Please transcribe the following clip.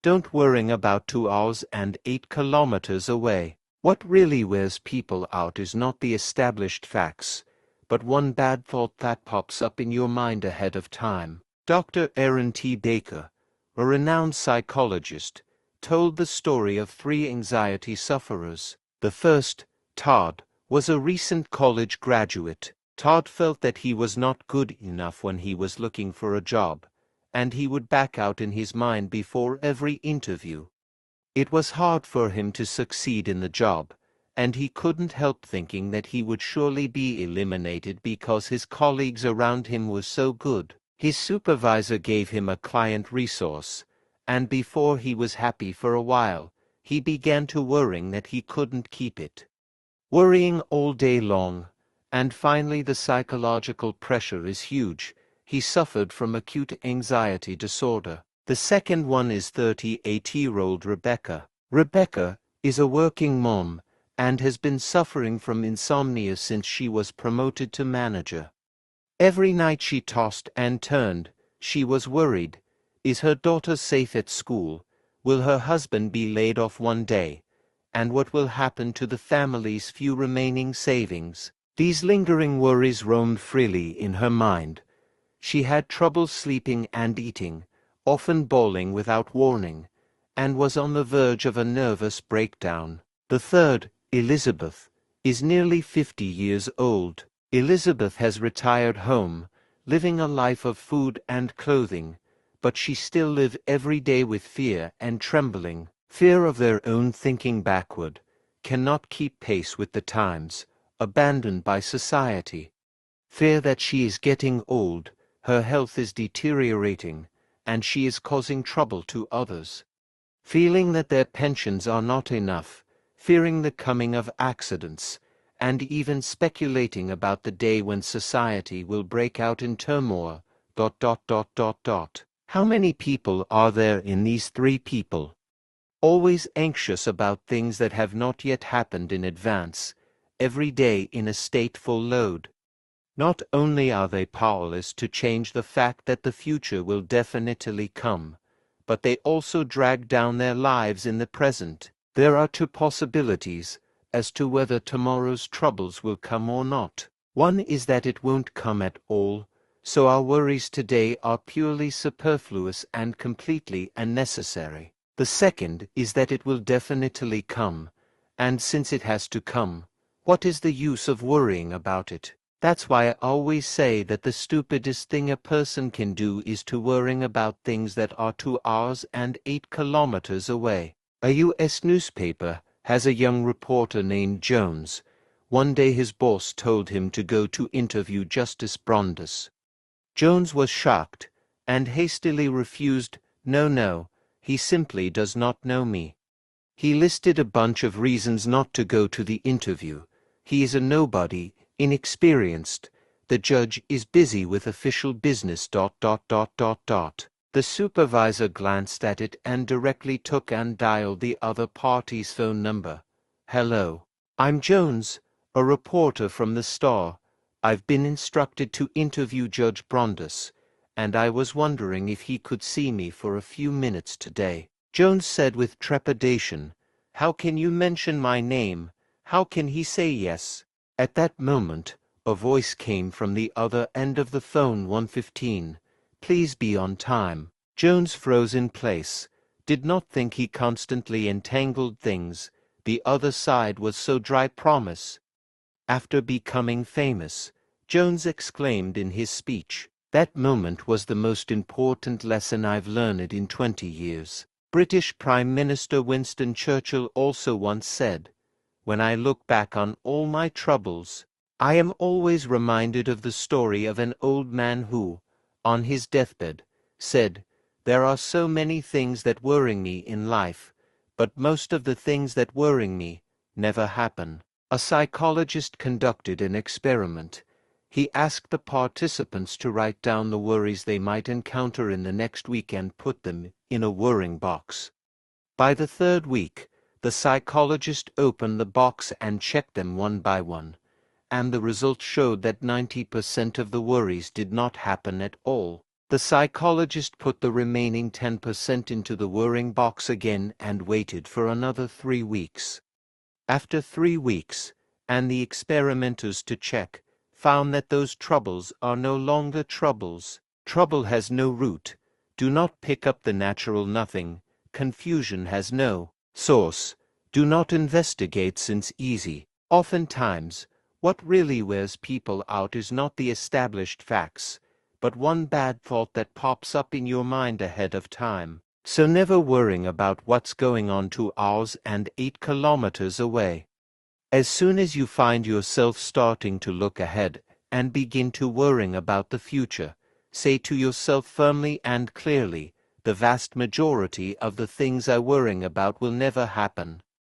Don't worry about 2 hours and 8 kilometers away. What really wears people out is not the established facts, but one bad thought that pops up in your mind ahead of time. Dr. Aaron T. Baker, a renowned psychologist, told the story of 3 anxiety sufferers. The first, Todd, was a recent college graduate. Todd felt that he was not good enough when he was looking for a job, and he would back out in his mind before every interview. It was hard for him to succeed in the job, and he couldn't help thinking that he would surely be eliminated because his colleagues around him were so good. His supervisor gave him a client resource, and before he was happy for a while, he began to worrying that he couldn't keep it. Worrying all day long, and finally the psychological pressure is huge. He suffered from acute anxiety disorder. The second one is 38-year-old Rebecca. Rebecca is a working mom and has been suffering from insomnia since she was promoted to manager. Every night she tossed and turned. She was worried. Is her daughter safe at school? Will her husband be laid off one day? And what will happen to the family's few remaining savings? These lingering worries roamed freely in her mind. She had trouble sleeping and eating, often bawling without warning, and was on the verge of a nervous breakdown. The third, Elizabeth, is nearly 50 years old. Elizabeth has retired home, living a life of food and clothing, but she still lives every day with fear and trembling. Fear of their own thinking backward, cannot keep pace with the times, abandoned by society. Fear that she is getting old, her health is deteriorating, and she is causing trouble to others. Feeling that their pensions are not enough, fearing the coming of accidents, and even speculating about the day when society will break out in turmoil. How many people are there in these 3 people? Always anxious about things that have not yet happened in advance, every day in a state full load. Not only are they powerless to change the fact that the future will definitely come, but they also drag down their lives in the present. There are 2 possibilities as to whether tomorrow's troubles will come or not. One is that it won't come at all, so our worries today are purely superfluous and completely unnecessary. The second is that it will definitely come, and since it has to come, what is the use of worrying about it? That's why I always say that the stupidest thing a person can do is to worrying about things that are 2 hours and 8 kilometers away. A U.S. newspaper has a young reporter named Jones. One day his boss told him to go to interview Justice Brandeis. Jones was shocked, and hastily refused. No, he simply does not know me. He listed a bunch of reasons not to go to the interview. He is a nobody, inexperienced. The judge is busy with official business. The supervisor glanced at it and directly took and dialed the other party's phone number. Hello. I'm Jones, a reporter from the Star. I've been instructed to interview Judge Brandeis, and I was wondering if he could see me for a few minutes today. Jones said with trepidation, How can you mention my name? How can he say yes? At that moment, a voice came from the other end of the phone. 115. Please be on time. Jones froze in place, did not think he constantly entangled things. The other side was so dry. Promise. After becoming famous, Jones exclaimed in his speech, That moment was the most important lesson I've learned in 20 years. British Prime Minister Winston Churchill also once said, When I look back on all my troubles, I am always reminded of the story of an old man who, on his deathbed, said, There are so many things that worry me in life, but most of the things that worry me never happen. A psychologist conducted an experiment. He asked the participants to write down the worries they might encounter in the next week and put them in a worrying box. By the 3rd week, the psychologist opened the box and checked them one by one, and the results showed that 90% of the worries did not happen at all. The psychologist put the remaining 10% into the worrying box again and waited for another 3 weeks. After 3 weeks, and the experimenters to check, found that those troubles are no longer troubles. Trouble has no root. Do not pick up the natural nothing. Confusion has no source. Do not investigate since easy. Oftentimes, what really wears people out is not the established facts, but one bad thought that pops up in your mind ahead of time. So never worrying about what's going on 2 hours and 8 kilometers away. As soon as you find yourself starting to look ahead and begin to worrying about the future, say to yourself firmly and clearly, the vast majority of the things I'm worrying about will never happen.